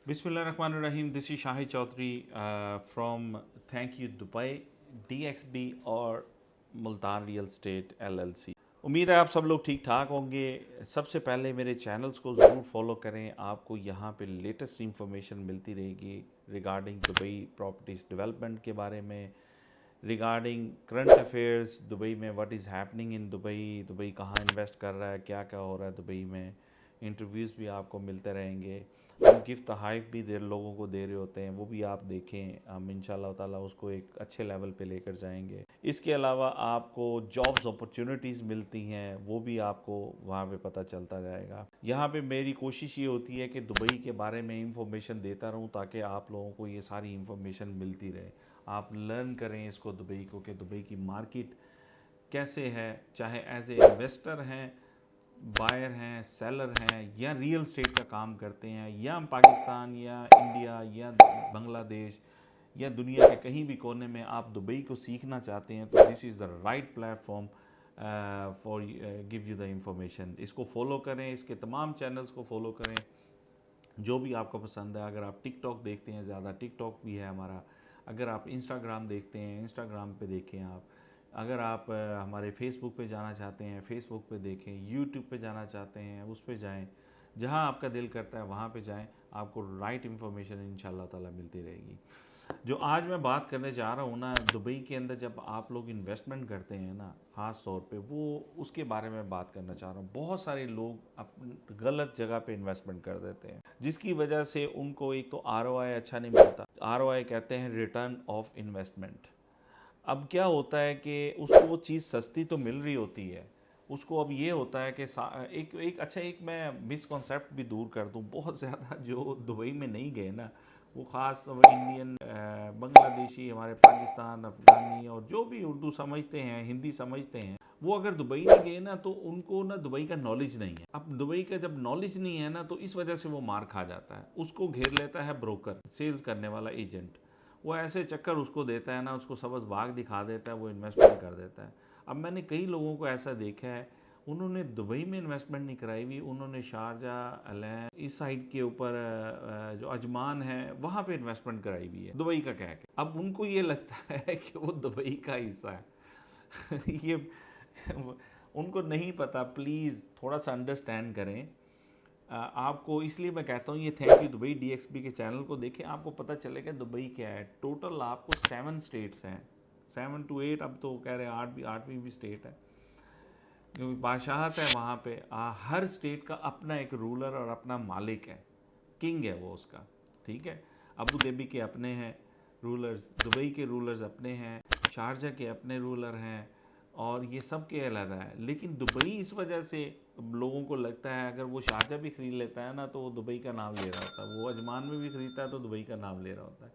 बिस्मिल्लाहिर्रहमानिर्रहीम, this is Shahid Chaudhary from thank you Dubai, DXB और Multan real estate LLC। उम्मीद है आप सब लोग ठीक ठाक होंगे। सबसे पहले मेरे चैनल्स को ज़रूर फॉलो करें, आपको यहाँ पे लेटेस्ट इंफॉर्मेशन मिलती रहेगी रिगार्डिंग दुबई प्रॉपर्टीज़ डेवलपमेंट के बारे में, रिगार्डिंग करंट अफेयर्स दुबई में, what is happening in Dubai, Dubai कहाँ इन्वेस्ट कर रहा है, क्या क्या हो रहा है दुबई में। इंटरव्यूज़ भी आपको मिलते रहेंगे, हम गिफ्ट तहाइफ भी लोगों को दे रहे होते हैं, वो भी आप देखें। हम इंशाल्लाह ताला उसको एक अच्छे लेवल पे लेकर जाएंगे। इसके अलावा आपको जॉब्स अपॉर्चुनिटीज़ मिलती हैं, वो भी आपको वहाँ पे पता चलता जाएगा। यहाँ पे मेरी कोशिश ये होती है कि दुबई के बारे में इंफॉर्मेशन देता रहूँ ताकि आप लोगों को ये सारी इंफॉर्मेशन मिलती रहे, आप लर्न करें इसको, दुबई को, कि दुबई की मार्केट कैसे है, चाहे एज ए इन्वेस्टर हैं, बायर हैं, सेलर हैं, या रियल स्टेट का काम करते हैं, या पाकिस्तान या इंडिया या बांग्लादेश या दुनिया के कहीं भी कोने में आप दुबई को सीखना चाहते हैं, तो this is the right platform for give you the information. इसको फॉलो करें, इसके तमाम चैनल्स को फॉलो करें जो भी आपको पसंद है। अगर आप टिकटॉक देखते हैं, ज़्यादा टिकटॉक भी है हमारा। अगर आप इंस्टाग्राम देखते हैं, इंस्टाग्राम पे देखें आप। अगर आप हमारे फेसबुक पे जाना चाहते हैं, फेसबुक पे देखें। यूट्यूब पे जाना चाहते हैं, उस पे जाएं। जहां आपका दिल करता है वहां पे जाएं, आपको राइट इन्फॉर्मेशन इंशाल्लाह ताला मिलती रहेगी। जो आज मैं बात करने जा रहा हूँ ना, दुबई के अंदर जब आप लोग इन्वेस्टमेंट करते हैं ना, ख़ास तौर पे वो उसके बारे में बात करना चाह रहा हूँ। बहुत सारे लोग गलत जगह पे इन्वेस्टमेंट कर देते हैं, जिसकी वजह से उनको एक तो ROI अच्छा नहीं मिलता। ROI कहते हैं रिटर्न ऑफ इन्वेस्टमेंट। अब क्या होता है कि उसको वो चीज़ सस्ती तो मिल रही होती है, उसको अब ये होता है कि एक एक अच्छा, एक मैं मिसकॉन्सेप्ट भी दूर कर दूं। बहुत ज़्यादा जो दुबई में नहीं गए ना, वो ख़ास इंडियन, बांग्लादेशी, हमारे पाकिस्तान, अफ़गानी और जो भी उर्दू समझते हैं, हिंदी समझते हैं, वो अगर दुबई नहीं गए ना तो उनको ना दुबई का नॉलेज नहीं है। अब दुबई का जब नॉलेज नहीं है ना, तो इस वजह से वो मार खा जाता है। उसको घेर लेता है ब्रोकर, सेल्स करने वाला एजेंट। वो ऐसे चक्कर उसको देता है ना, उसको सबज बाग दिखा देता है, वो इन्वेस्टमेंट कर देता है। अब मैंने कई लोगों को ऐसा देखा है, उन्होंने दुबई में इन्वेस्टमेंट नहीं कराई हुई, उन्होंने शारजाह, अलैन, इस साइड के ऊपर जो अजमान है वहाँ पे इन्वेस्टमेंट कराई हुई है दुबई का कह के। अब उनको ये लगता है कि वो दुबई का हिस्सा है। ये उनको नहीं पता। प्लीज़ थोड़ा सा अंडरस्टैंड करें। आपको इसलिए मैं कहता हूँ, ये थैंक यू दुबई DXB के चैनल को देखें, आपको पता चलेगा दुबई क्या है। टोटल आपको 7 स्टेट्स हैं, 7 to 8, अब तो कह रहे हैं 8वीं भी स्टेट है, क्योंकि बादशाहत है वहाँ पे। हर स्टेट का अपना एक रूलर और अपना मालिक है, किंग है वो उसका, ठीक है। अबू धाबी के अपने हैं रूलर्स, दुबई के रूलर्स अपने हैं, शारजा के अपने रूलर हैं, और ये सब के अलग है। लेकिन दुबई इस वजह से लोगों को लगता है, अगर वो शारजा भी खरीद लेता है ना तो वो दुबई का नाम ले रहा होता है, वो अजमान में भी खरीदता है तो दुबई का नाम ले रहा होता है।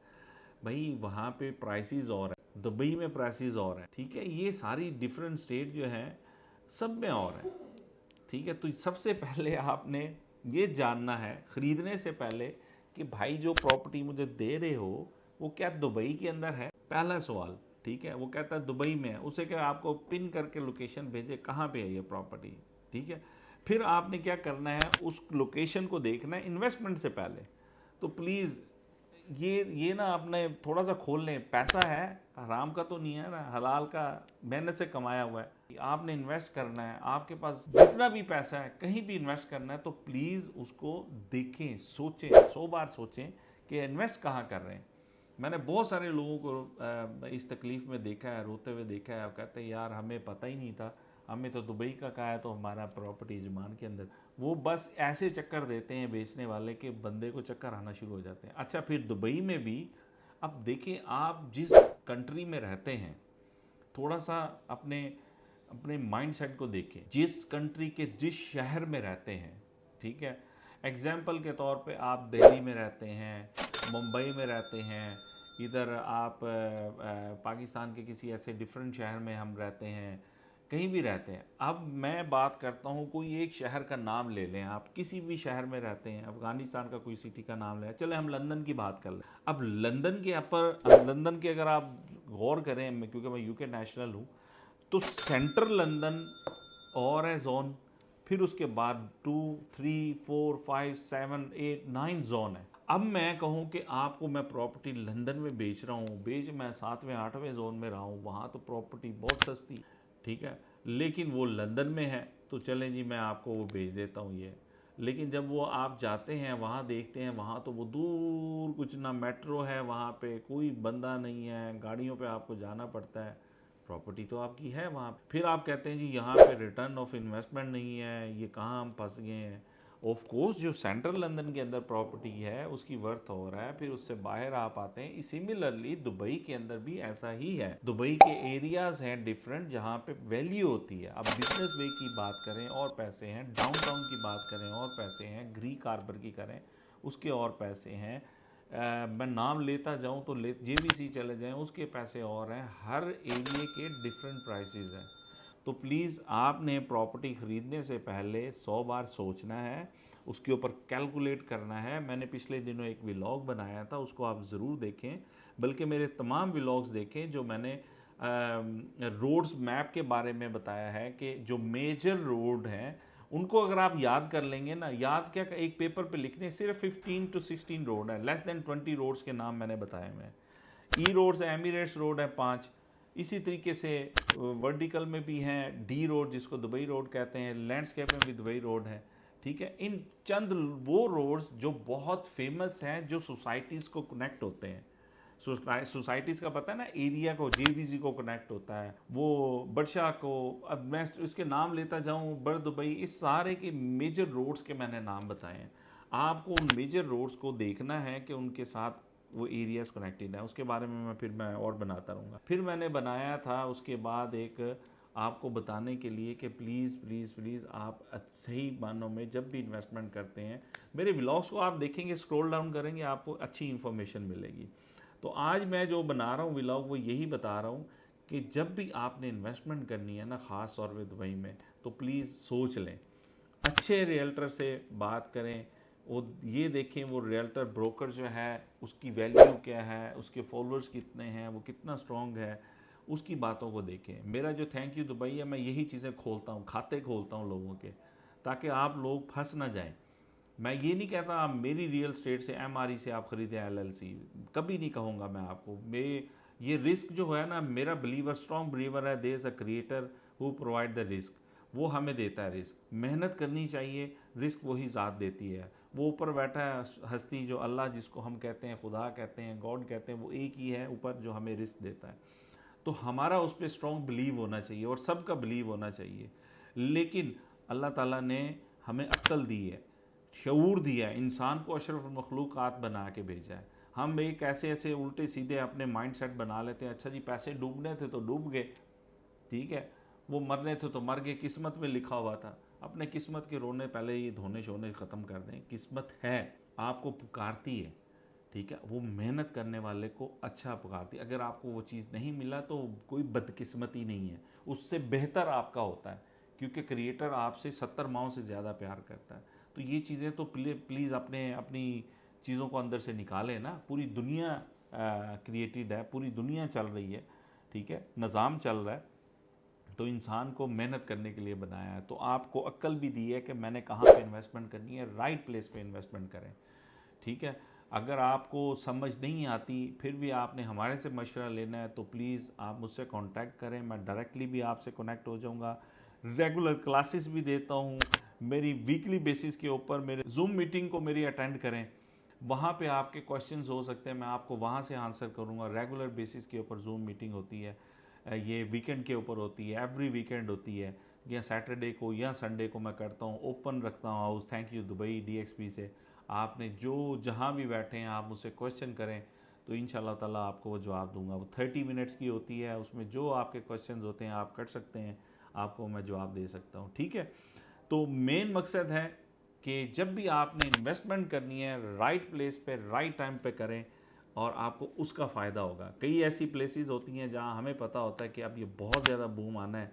भाई वहाँ पे प्राइसेस और है, दुबई में प्राइसेस और है, ठीक है। ये सारी डिफरेंट स्टेट जो हैं सब में और है, ठीक है। तो सबसे पहले आपने ये जानना है ख़रीदने से पहले कि भाई जो प्रॉपर्टी मुझे दे रहे हो वो क्या दुबई के अंदर है, पहला सवाल, ठीक है। वो कहता है दुबई में है, उसे क्या आपको पिन करके लोकेशन भेजे कहाँ पे है ये प्रॉपर्टी, ठीक है। फिर आपने क्या करना है, उस लोकेशन को देखना है इन्वेस्टमेंट से पहले। तो प्लीज़ ये ना अपने थोड़ा सा खोल लें। पैसा है, हराम का तो नहीं है ना, हलाल का, मेहनत से कमाया हुआ है। आपने इन्वेस्ट करना है, आपके पास जितना भी पैसा है कहीं भी इन्वेस्ट करना है, तो प्लीज़ उसको देखें, सोचें, 100 बार सोचें कि इन्वेस्ट कहाँ कर रहे हैं। मैंने बहुत सारे लोगों को इस तकलीफ़ में देखा है, रोते हुए देखा है। कहते हैं यार हमें पता ही नहीं था, हमें तो दुबई का कहा है तो हमारा प्रॉपर्टी जमान के अंदर। वो बस ऐसे चक्कर देते हैं बेचने वाले के बंदे को चक्कर आना शुरू हो जाते हैं। अच्छा, फिर दुबई में भी अब देखिए, आप जिस कंट्री में रहते हैं, थोड़ा सा अपने अपने माइंडसेट को देखें। जिस कंट्री के जिस शहर में रहते हैं, ठीक है। एग्जाम्पल के तौर पे आप दिल्ली में रहते हैं, मुंबई में रहते हैं, इधर आप पाकिस्तान के किसी ऐसे डिफरेंट शहर में हम रहते हैं, कहीं भी रहते हैं। अब मैं बात करता हूँ, कोई एक शहर का नाम ले लें, आप किसी भी शहर में रहते हैं, अफगानिस्तान का कोई सिटी का नाम लें, चले हम लंदन की बात कर लें। अब लंदन के अगर आप गौर करें, क्योंकि मैं UK नेशनल हूँ, तो सेंट्रल लंदन और है जोन, फिर उसके बाद 2, 3, 4, 5, 7, 8, 9 जोन है। अब मैं कहूँ कि आपको मैं प्रॉपर्टी लंदन में बेच रहा हूँ, मैं 7वें 8वें जोन में रहा हूँ, वहाँ तो प्रॉपर्टी बहुत सस्ती, ठीक है, लेकिन वो लंदन में है, तो चलें जी मैं आपको वो बेच देता हूँ ये। लेकिन जब वो आप जाते हैं वहाँ देखते हैं, वहाँ तो वो दूर कुछ ना मेट्रो है, वहाँ पे कोई बंदा नहीं है, गाड़ियों पे आपको जाना पड़ता है, प्रॉपर्टी तो आपकी है वहाँ। फिर आप कहते हैं जी यहाँ पे रिटर्न ऑफ इन्वेस्टमेंट नहीं है, ये कहाँ हम फंस गए हैं। ऑफ कोर्स जो सेंट्रल लंदन के अंदर प्रॉपर्टी है उसकी वर्थ हो रहा है, फिर उससे बाहर आप आते हैं। सिमिलरली दुबई के अंदर भी ऐसा ही है, दुबई के एरियाज हैं डिफरेंट जहाँ पे वैल्यू होती है। अब बिजनेस वे की बात करें और पैसे हैं, डाउनटाउन की बात करें और पैसे हैं, ग्रीक हार्बर की करें उसके और पैसे हैं, मैं नाम लेता जाऊं तो JVC चले जाएं उसके पैसे और हैं। हर एरिए के डिफरेंट प्राइसेस हैं। तो प्लीज़ आपने प्रॉपर्टी ख़रीदने से पहले 100 बार सोचना है, उसके ऊपर कैलकुलेट करना है। मैंने पिछले दिनों एक व्लॉग बनाया था, उसको आप ज़रूर देखें, बल्कि मेरे तमाम व्लॉग्स देखें जो मैंने रोड्स मैप के बारे में बताया है कि जो मेजर रोड हैं उनको अगर आप याद कर लेंगे ना, याद क्या एक पेपर पे लिखने, सिर्फ 15 to 16 रोड है, लेस देन 20 रोड्स के नाम मैंने बताए हुए हैं। ई रोड्स है, एमिरेट्स रोड है 5, इसी तरीके से वर्टिकल में भी हैं डी रोड जिसको दुबई रोड कहते हैं, लैंडस्केप में भी दुबई रोड है, ठीक है। इन चंद वो रोड्स जो बहुत फेमस हैं, जो सोसाइटीज़ को कनेक्ट होते हैं। सोसाइटीज़ का पता है ना, एरिया को JVC को कनेक्ट होता है, वो बदशाह को, अब मैं इसके नाम लेता जाऊँ, बर दुबई, इस सारे के मेजर रोड्स के मैंने नाम बताए हैं। आपको उन मेजर रोड्स को देखना है कि उनके साथ वो एरियाज कनेक्टेड है, उसके बारे में मैं और बनाता रहूँगा। फिर मैंने बनाया था उसके बाद एक आपको बताने के लिए कि प्लीज़ प्लीज़ प्लीज़ आप सही मानों में जब भी इन्वेस्टमेंट करते हैं, मेरे व्लॉग्स को आप देखेंगे, स्क्रॉल डाउन करेंगे, आपको अच्छी इन्फॉर्मेशन मिलेगी। तो आज मैं जो बना रहा हूँ व्लॉग, वो यही बता रहा हूँ कि जब भी आपने इन्वेस्टमेंट करनी है ना, ख़ास तौर पे दुबई में, तो प्लीज़ सोच लें, अच्छे रियल्टर से बात करें, वो ये देखें वो रियल्टर ब्रोकर जो है उसकी वैल्यू क्या है, उसके फॉलोअर्स कितने हैं, वो कितना स्ट्रॉन्ग है, उसकी बातों को देखें। मेरा जो थैंक यू दुबई है, मैं यही चीज़ें खोलता हूँ, खाते खोलता हूँ लोगों के, ताकि आप लोग फंस ना जाएं। मैं ये नहीं कहता आप मेरी रियल स्टेट से MRE से आप खरीदें LLC, कभी नहीं कहूँगा मैं आपको। मैं ये रिस्क जो है ना, मेरा बिलीवर, स्ट्रॉन्ग बिलीवर है, there is a creator who provide the रिस्क, वो हमें देता है रिस्क। मेहनत करनी चाहिए, रिस्क वही ज़ात देती है। वो ऊपर बैठा है हस्ती, जो अल्लाह जिसको हम कहते हैं, खुदा कहते हैं, गॉड कहते हैं, वो एक ही है ऊपर जो हमें रिस्क देता है। तो हमारा उस पर स्ट्रॉन्ग बिलीव होना चाहिए और सबका बिलीव होना चाहिए। लेकिन अल्लाह ताला ने हमें अक्ल दी है, शऊर दिया है, इंसान को अशरफ मखलूक़ात बना के भेजा है। हम एक ऐसे ऐसे उल्टे सीधे अपने माइंड सेट बना लेते हैं, अच्छा जी पैसे डूबने थे तो डूब गए, ठीक है, वो मरने थे तो मर गए, किस्मत में लिखा हुआ था। अपने किस्मत के रोने पहले ये धोने शोने ख़त्म कर दें। किस्मत है, आपको पुकारती है, ठीक है, वो मेहनत करने वाले को अच्छा पुकारती है। अगर आपको वो चीज़ नहीं मिला तो कोई बदकिस्मती नहीं है, उससे बेहतर आपका होता है, क्योंकि क्रिएटर आपसे 70 माओं से ज़्यादा प्यार करता है। तो ये चीज़ें तो प्लीज़ अपने अपनी चीज़ों को अंदर से निकालें ना। पूरी दुनिया क्रिएटेड है, पूरी दुनिया चल रही है, ठीक है, निज़ाम चल रहा है, तो इंसान को मेहनत करने के लिए बनाया है। तो आपको अक्ल भी दी है कि मैंने कहाँ पे इन्वेस्टमेंट करनी है, राइट प्लेस पे इन्वेस्टमेंट करें, ठीक है। अगर आपको समझ नहीं आती फिर भी आपने हमारे से मशवरा लेना है, तो प्लीज़ आप मुझसे कांटेक्ट करें, मैं डायरेक्टली भी आपसे कनेक्ट हो जाऊंगा। रेगुलर क्लासेस भी देता हूँ, मेरी वीकली बेसिस के ऊपर मेरे जूम मीटिंग को मेरी अटेंड करें, वहाँ पे आपके क्वेश्चंस हो सकते हैं, मैं आपको वहाँ से आंसर करूँगा। रेगुलर बेसिस के ऊपर जूम मीटिंग होती है, ये वीकेंड के ऊपर होती है, एवरी वीकेंड होती है, या सैटरडे को या संडे को मैं करता हूँ। ओपन रखता हूँ house, thank you Dubai DXB से। आपने जो जहाँ भी बैठे हैं आप मुझसे क्वेश्चन करें, तो इंशाल्लाह ताला आपको वो जवाब दूंगा। वो 30 मिनट्स की होती है, उसमें जो आपके क्वेश्चन होते हैं आप कर सकते हैं, आपको मैं जवाब दे सकता हूँ, ठीक है। तो मेन मकसद है कि जब भी आपने इन्वेस्टमेंट करनी है, राइट प्लेस पे राइट टाइम पे करें और आपको उसका फ़ायदा होगा। कई ऐसी प्लेसेस होती हैं जहां हमें पता होता है कि अब ये बहुत ज़्यादा बूम आना है,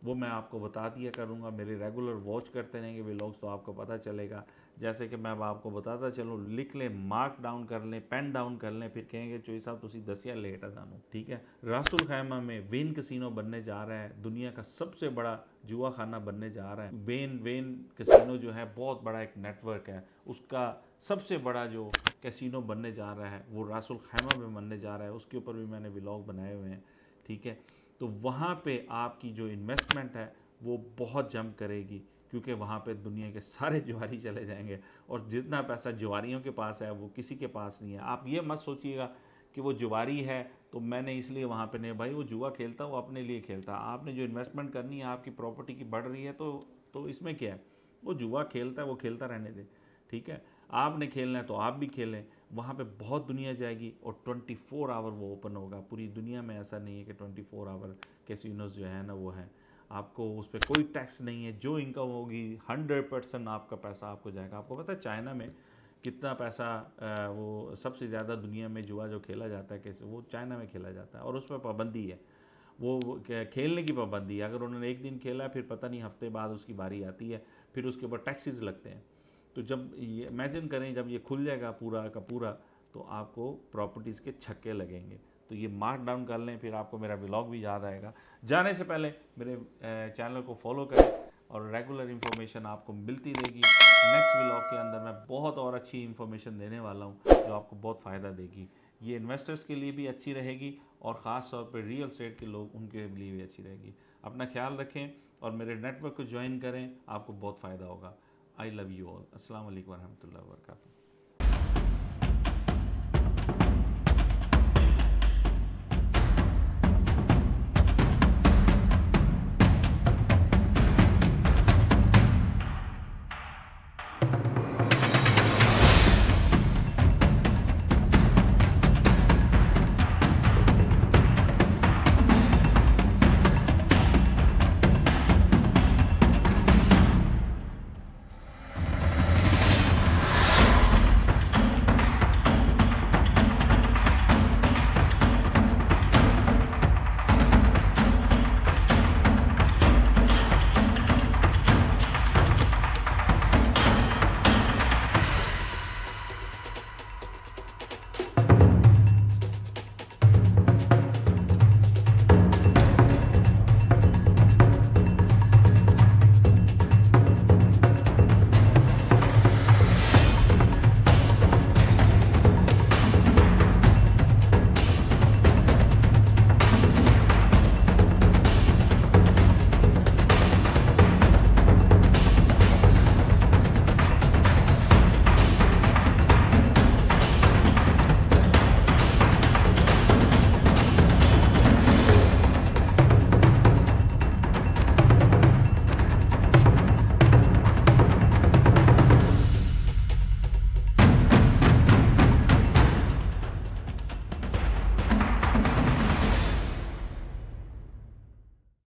वो मैं आपको बता दिया करूँगा। मेरे रेगुलर वॉच करते रहेंगे व्लॉग्स, तो आपको पता चलेगा। जैसे कि मैं अब आपको बताता चलो, लिख लें, मार्क डाउन कर लें, पेन डाउन कर लें, फिर कहेंगे चोई साहब तुसी दसिया लेट है सानू, ठीक है। रासुल खैमा में वेन कसिनो बनने जा रहा है, दुनिया का सबसे बड़ा जुआ खाना बनने जा रहा है। वेन कसिनो जो है बहुत बड़ा एक नेटवर्क है, उसका सबसे बड़ा जो कैसीनो बनने जा रहा है वो रासुल खैमा में बनने जा रहा है। उसके ऊपर भी मैंने व्लॉग बनाए हुए हैं, ठीक है। तो वहाँ पे आपकी जो इन्वेस्टमेंट है वो बहुत जंप करेगी, क्योंकि वहाँ पे दुनिया के सारे जुआरी चले जाएंगे, और जितना पैसा जुआरियों के पास है वो किसी के पास नहीं है। आप ये मत सोचिएगा कि वो जुआरी है तो मैंने इसलिए वहाँ पे नहीं, भाई वो जुआ खेलता, वो अपने लिए खेलता। आपने जो इन्वेस्टमेंट करनी है, आपकी प्रॉपर्टी की बढ़ रही है तो इसमें क्या है, वो जुआ खेलता है, वो खेलता रहने दे, ठीक है। आपने खेलना है तो आप भी खेलें, वहाँ पे बहुत दुनिया जाएगी, और 24 आवर वो ओपन होगा। पूरी दुनिया में ऐसा नहीं है कि 24 आवर कैसीनोज जो है ना वो है, आपको उस पर कोई टैक्स नहीं है। जो इनकम होगी 100% आपका पैसा आपको जाएगा। आपको पता है चाइना में कितना पैसा, वो सबसे ज़्यादा दुनिया में जुआ जो खेला जाता है कैसे, वो चाइना में खेला जाता है, और उस पर पाबंदी है, खेलने की पाबंदी है। अगर उन्होंने एक दिन खेला फिर पता नहीं हफ्ते बाद उसकी बारी आती है, फिर उसके ऊपर टैक्सेस लगते हैं। तो जब ये इमेजिन करें, जब ये खुल जाएगा पूरा का पूरा, तो आपको प्रॉपर्टीज़ के छक्के लगेंगे। तो ये मार्क डाउन कर लें, फिर आपको मेरा व्लॉग भी याद आएगा। जाने से पहले मेरे चैनल को फॉलो करें, और रेगुलर इन्फॉर्मेशन आपको मिलती रहेगी। नेक्स्ट व्लॉग के अंदर मैं बहुत और अच्छी इन्फॉर्मेशन देने वाला हूँ जो आपको बहुत फ़ायदा देगी। ये इन्वेस्टर्स के लिए भी अच्छी रहेगी, और ख़ास तौर पर रियल एस्टेट के लोग, उनके लिए भी अच्छी रहेगी। अपना ख्याल रखें और मेरे नेटवर्क को ज्वाइन करें, आपको बहुत फ़ायदा होगा। I love you all. अस्सलाम वालेकुम वरहमतुल्लाहि वबरकातुहू।